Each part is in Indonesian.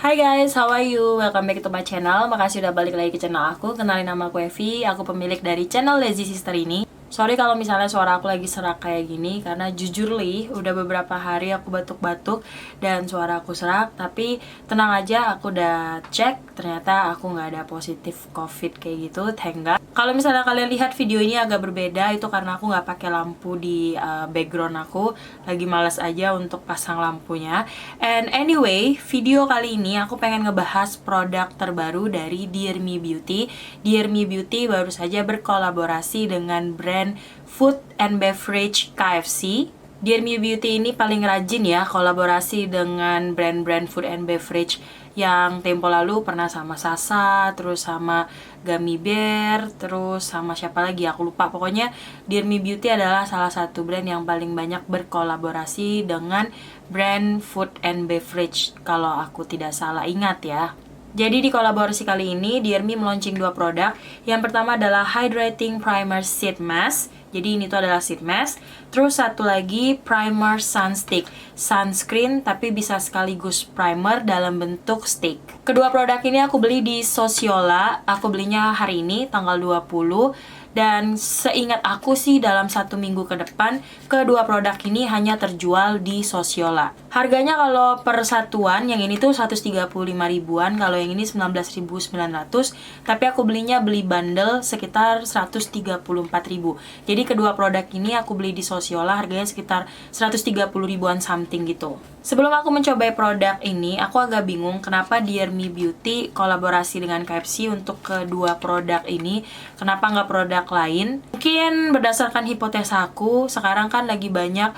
Hai guys, how are you? Welcome back to my channel. Makasih udah balik lagi ke channel aku. Kenalin, nama aku Evi. Aku pemilik dari channel Lazy Sister ini. Sorry kalau misalnya suara aku lagi serak kayak gini, karena jujur li, udah beberapa hari aku batuk-batuk dan suara aku serak. Tapi tenang aja, aku udah cek, ternyata aku nggak ada positif COVID kayak gitu, thank God. Kalau misalnya kalian lihat video ini agak berbeda, itu karena aku nggak pakai lampu di background aku. Lagi males aja untuk pasang lampunya. And anyway, video kali ini aku pengen ngebahas produk terbaru dari Dear Me Beauty. Dear Me Beauty baru saja berkolaborasi dengan brand food and beverage KFC. Dear Me Beauty ini paling rajin ya kolaborasi dengan brand-brand food and beverage yang tempo lalu pernah sama Sasa, terus sama Gummy Bear, terus sama siapa lagi aku lupa. Pokoknya Dear Me Beauty adalah salah satu brand yang paling banyak berkolaborasi dengan brand food and beverage kalau aku tidak salah ingat ya. Jadi di kolaborasi kali ini Dear Me meluncing dua produk. Yang pertama adalah Hydrating Primer Sheet Mask. Jadi ini tuh adalah sheet mask. Terus satu lagi primer sun stick, sunscreen tapi bisa sekaligus primer dalam bentuk stick. Kedua produk ini aku beli di Sosiola. Aku belinya hari ini tanggal 20. Dan seingat aku sih dalam 1 minggu ke depan kedua produk ini hanya terjual di Sosiola. Harganya kalau per satuan yang ini tuh 135 ribuan, kalau yang ini 19.900. Tapi aku beli bundle sekitar 134 ribu. Jadi kedua produk ini aku beli di Sosiola harganya sekitar 130 ribuan something gitu. Sebelum aku mencoba produk ini, aku agak bingung kenapa Dear Me Beauty kolaborasi dengan KFC untuk kedua produk ini. Kenapa nggak produk lain? Mungkin berdasarkan hipotesa aku, sekarang kan lagi banyak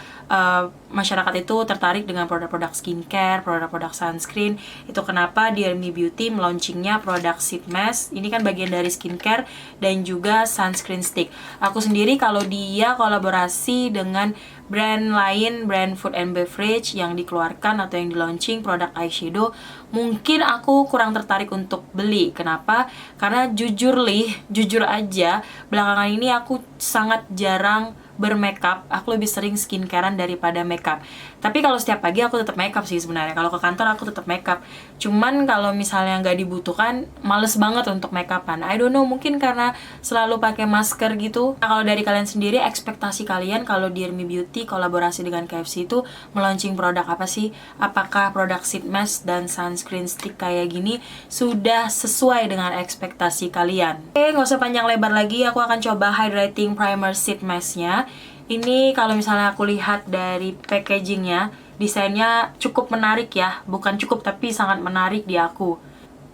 masyarakat itu tertarik dengan produk-produk skincare, produk-produk sunscreen. Itu kenapa Dear Me Beauty melaunchingnya produk sheet mask. Ini kan bagian dari skincare dan juga sunscreen stick. Aku sendiri kalau dia kolaborasi dengan brand lain, brand food and beverage yang dikeluarkan atau yang di launching produk eyeshadow, mungkin aku kurang tertarik untuk beli. Kenapa? Karena jujur aja, belakangan ini aku sangat jarang bermakeup. Aku lebih sering skincarean daripada makeup. Tapi kalau setiap pagi aku tetap makeup sih sebenarnya. Kalau ke kantor aku tetap makeup. Cuman kalau misalnya nggak dibutuhkan, males banget untuk makeupan. I don't know, mungkin karena selalu pakai masker gitu. Nah, kalau dari kalian sendiri, ekspektasi kalian kalau Dear Me Beauty kolaborasi dengan KFC itu melaunching produk apa sih? Apakah produk sheet mask dan sunscreen stick kayak gini sudah sesuai dengan ekspektasi kalian? Oke, nggak usah panjang lebar lagi, aku akan coba Hydrating Primer Sheet Mask-nya. Ini kalau misalnya aku lihat dari packagingnya, desainnya cukup menarik ya. Bukan cukup, tapi sangat menarik di aku.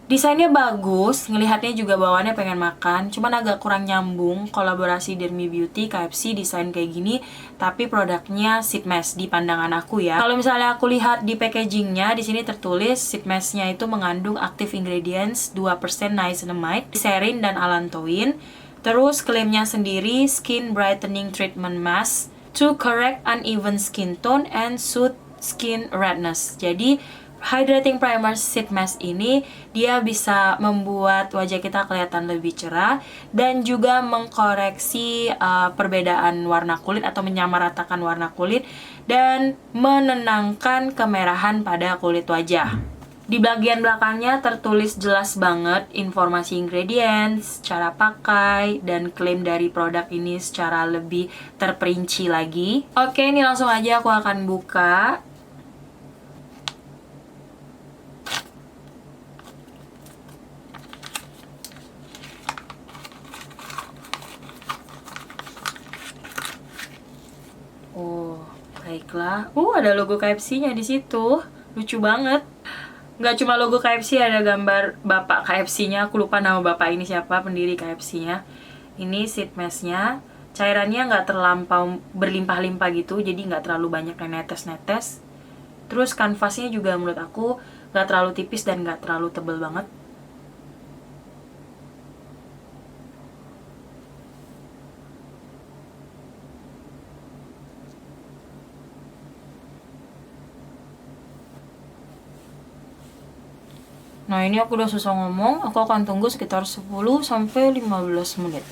Desainnya bagus, ngelihatnya juga bawaannya pengen makan. Cuman agak kurang nyambung kolaborasi Dear Me Beauty, KFC desain kayak gini, tapi produknya sheet mask di pandangan aku ya. Kalau misalnya aku lihat di packagingnya, di sini tertulis sheet masknya itu mengandung active ingredients 2% niacinamide, glycerin dan allantoin. Terus klaimnya sendiri skin brightening treatment mask to correct uneven skin tone and soothe skin redness. Jadi Hydrating Primer Sheet Mask ini dia bisa membuat wajah kita kelihatan lebih cerah dan juga mengkoreksi perbedaan warna kulit atau menyamaratakan warna kulit dan menenangkan kemerahan pada kulit wajah. Di bagian belakangnya tertulis jelas banget informasi ingredients, cara pakai, dan klaim dari produk ini secara lebih terperinci lagi. Oke, ini langsung aja aku akan buka. Oh, baiklah. Ada logo KFC-nya di situ. Lucu banget. Nggak cuma logo KFC, ada gambar bapak KFC-nya. Aku lupa nama bapak ini siapa, pendiri KFC-nya. Ini sheet mask-nya. Cairannya nggak terlampau berlimpah-limpah gitu, jadi nggak terlalu banyak yang netes-netes. Terus kanvasnya juga menurut aku nggak terlalu tipis dan nggak terlalu tebel banget. Nah, ini aku udah susah ngomong, aku akan tunggu sekitar 10-15 menit.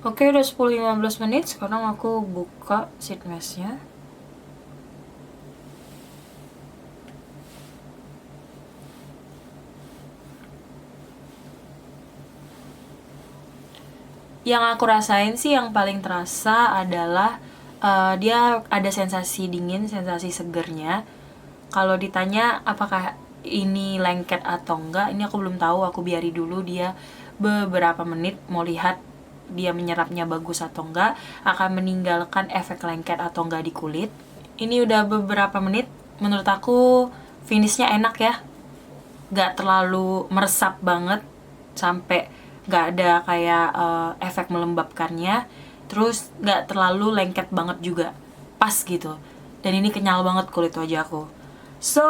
Oke, udah 10-15 menit, sekarang aku buka sheet mask-nya. Yang aku rasain sih yang paling terasa adalah dia ada sensasi dingin, sensasi segernya. Kalau ditanya apakah ini lengket atau enggak, ini aku belum tahu. Aku biari dulu dia beberapa menit, mau lihat dia menyerapnya bagus atau enggak, akan meninggalkan efek lengket atau enggak di kulit. Ini udah beberapa menit, menurut aku finishnya enak ya, gak terlalu meresap banget sampai gak ada kayak efek melembabkannya, terus gak terlalu lengket banget juga, pas gitu. Dan ini kenyal banget kulit wajahku. So,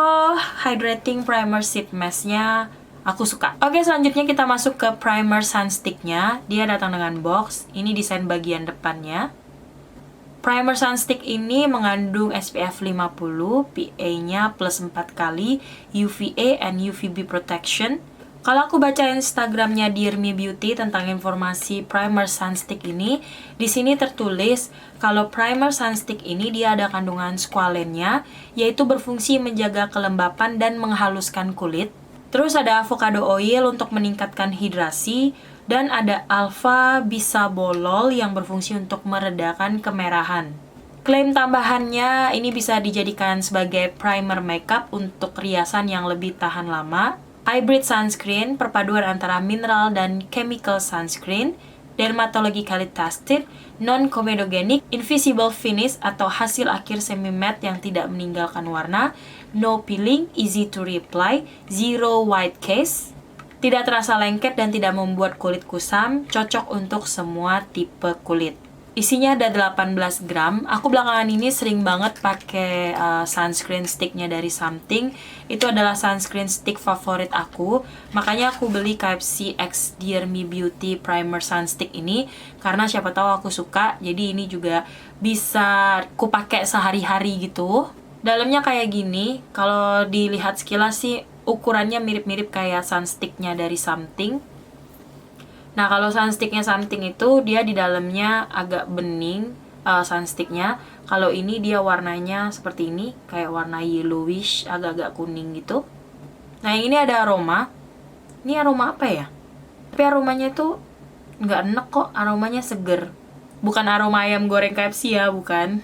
hydrating primer sheet mask-nya aku suka. Oke, selanjutnya kita masuk ke primer sunstick-nya. Dia datang dengan box. Ini desain bagian depannya. Primer sunstick ini mengandung SPF 50, PA-nya plus 4 kali, UVA and UVB protection. Kalau aku baca Instagramnya Dear Me Beauty tentang informasi primer sunstick ini, di sini tertulis kalau primer sunstick ini dia ada kandungan squalennya, yaitu berfungsi menjaga kelembapan dan menghaluskan kulit. Terus ada avocado oil untuk meningkatkan hidrasi, dan ada alpha bisabolol yang berfungsi untuk meredakan kemerahan. Klaim tambahannya ini bisa dijadikan sebagai primer makeup untuk riasan yang lebih tahan lama. Hybrid sunscreen, perpaduan antara mineral dan chemical sunscreen, dermatologically tested, non-comedogenic, invisible finish atau hasil akhir semi matte yang tidak meninggalkan warna, no peeling, easy to reapply, zero white case, tidak terasa lengket dan tidak membuat kulit kusam, cocok untuk semua tipe kulit. Isinya ada 18 gram. Aku belakangan ini sering banget pakai sunscreen sticknya dari Something. Itu adalah sunscreen stick favorit aku. Makanya aku beli KFC X Dear Me Beauty Primer Sunstick ini, karena siapa tahu aku suka. Jadi ini juga bisa aku pakai sehari-hari gitu. Dalamnya kayak gini. Kalau dilihat sekilas sih ukurannya mirip-mirip kayak sunsticknya dari Something. Nah, kalau sunsticknya Something itu dia di dalamnya agak bening sunsticknya. Kalau ini dia warnanya seperti ini, kayak warna yellowish, agak-agak kuning gitu. Nah, yang ini ada aroma. Ini aroma apa ya? Tapi aromanya tuh nggak enek kok, aromanya seger. Bukan aroma ayam goreng KFC ya, bukan.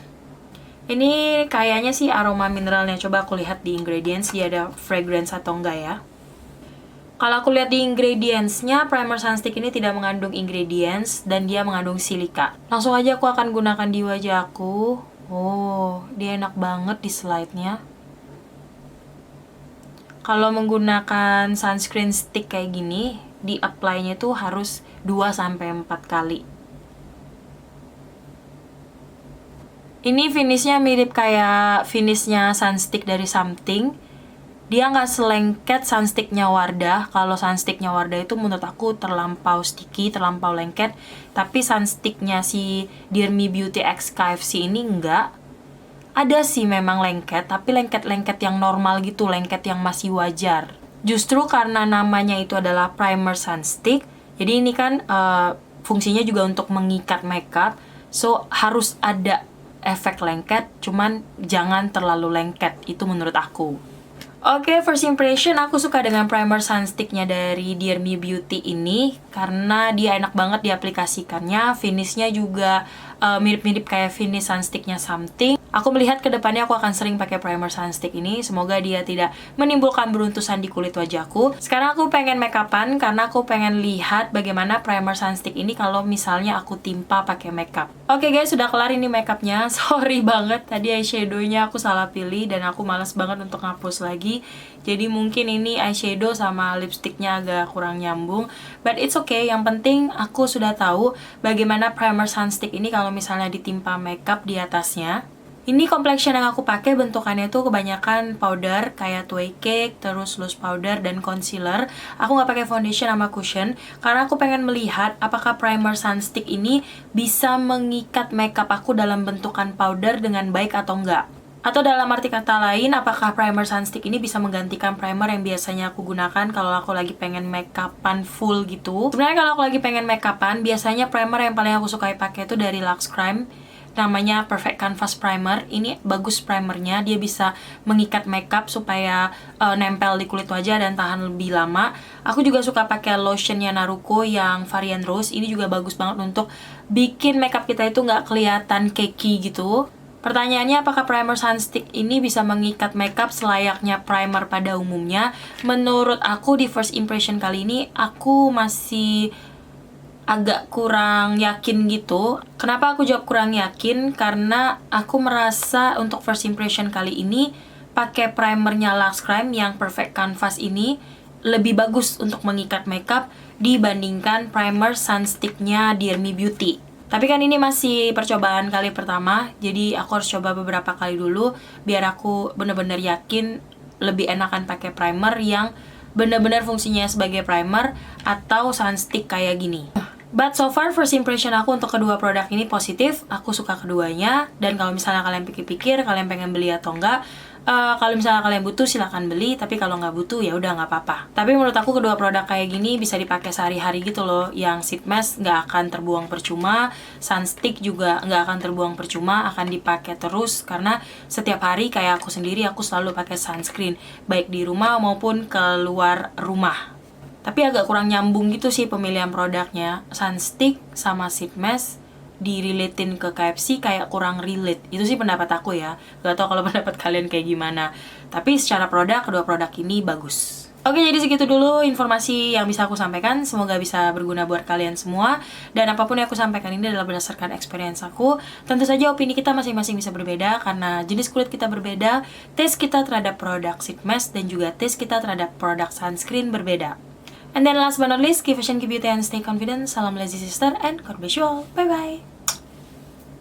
Ini kayaknya sih aroma mineralnya. Coba aku lihat di ingredients, dia ada fragrance atau enggak ya. Kalau aku lihat di ingredients-nya, primer sunstick ini tidak mengandung ingredients dan dia mengandung silika. Langsung aja aku akan gunakan di wajah aku. Oh, dia enak banget di slide-nya. Kalau menggunakan sunscreen stick kayak gini, di apply-nya tuh harus 2-4 kali. Ini finishnya mirip kayak finishnya sunstick dari Something. Dia nggak selengket sunsticknya Wardah. Kalau sunsticknya Wardah itu menurut aku terlampau sticky, terlampau lengket. Tapi sunsticknya si Dear Me Beauty X KFC ini enggak. Ada sih memang lengket, tapi lengket-lengket yang normal gitu, lengket yang masih wajar. Justru karena namanya itu adalah primer sunstick, jadi ini kan fungsinya juga untuk mengikat makeup. So harus ada efek lengket, cuman jangan terlalu lengket, itu menurut aku. Oke, first impression aku suka dengan primer sunsticknya dari Dear Me Beauty ini karena dia enak banget diaplikasikannya. Finishnya juga mirip-mirip kayak finish sunsticknya Something. Aku melihat ke depannya aku akan sering pakai primer sunstick ini. Semoga dia tidak menimbulkan beruntusan di kulit wajahku. Sekarang aku pengen make upan karena aku pengen lihat bagaimana primer sunstick ini kalau misalnya aku timpa pakai makeup. Oke guys, sudah kelar ini makeupnya. Sorry banget, tadi eyeshadow-nya aku salah pilih dan aku malas banget untuk ngapus lagi. Jadi mungkin ini eyeshadow sama lipsticknya agak kurang nyambung. But it's okay, yang penting aku sudah tahu bagaimana primer sunstick ini kalau misalnya ditimpa makeup di atasnya. Ini complexion yang aku pakai bentukannya tuh kebanyakan powder kayak tway cake, terus loose powder dan concealer. Aku nggak pakai foundation sama cushion karena aku pengen melihat apakah primer sunstick ini bisa mengikat makeup aku dalam bentukan powder dengan baik atau enggak. Atau dalam arti kata lain, apakah primer sunstick ini bisa menggantikan primer yang biasanya aku gunakan kalau aku lagi pengen makeupan full gitu. Sebenarnya kalau aku lagi pengen makeupan, biasanya primer yang paling aku suka pakai itu dari Lux Crime. namanya Perfect Canvas Primer. Ini bagus primernya, dia bisa mengikat makeup supaya nempel di kulit wajah dan tahan lebih lama. Aku juga suka pakai lotionnya Naruko yang varian rose. Ini juga bagus banget untuk bikin makeup kita itu nggak kelihatan cakey gitu. Pertanyaannya, apakah primer sunstick ini bisa mengikat makeup selayaknya primer pada umumnya? Menurut aku di first impression kali ini, aku masih agak kurang yakin gitu. Kenapa aku jawab kurang yakin? Karena aku merasa untuk first impression kali ini pakai primernya Luxe Creme yang Perfect Canvas ini lebih bagus untuk mengikat makeup dibandingkan primer sunsticknya Dear Me Beauty. Tapi kan ini masih percobaan kali pertama, jadi aku harus coba beberapa kali dulu biar aku bener-bener yakin lebih enakan pakai primer yang bener-bener fungsinya sebagai primer atau sunstick kayak gini. But so far first impression aku untuk kedua produk ini positif. Aku suka keduanya. Dan kalau misalnya kalian pikir-pikir, kalian pengen beli atau enggak, kalau misalnya kalian butuh silahkan beli. Tapi kalau nggak butuh ya udah nggak apa-apa. Tapi menurut aku kedua produk kayak gini bisa dipakai sehari-hari gitu loh. Yang sheet mask nggak akan terbuang percuma, sunstick juga nggak akan terbuang percuma, akan dipakai terus. Karena setiap hari kayak aku sendiri, aku selalu pakai sunscreen, baik di rumah maupun keluar rumah. Tapi agak kurang nyambung gitu sih pemilihan produknya. Sunstick sama sheet mask direlatein ke KFC kayak kurang relate. Itu sih pendapat aku ya. Gak tau kalau pendapat kalian kayak gimana. Tapi secara produk, kedua produk ini bagus. Oke, jadi segitu dulu informasi yang bisa aku sampaikan. Semoga bisa berguna buat kalian semua. Dan apapun yang aku sampaikan ini adalah berdasarkan experience aku. Tentu saja opini kita masing-masing bisa berbeda karena jenis kulit kita berbeda, taste kita terhadap produk sheet mask dan juga taste kita terhadap produk sunscreen berbeda. And then last but not least, keep fashion, keep beauty, and stay confident. Salam Lazy Sister, and God bless you all. Bye-bye.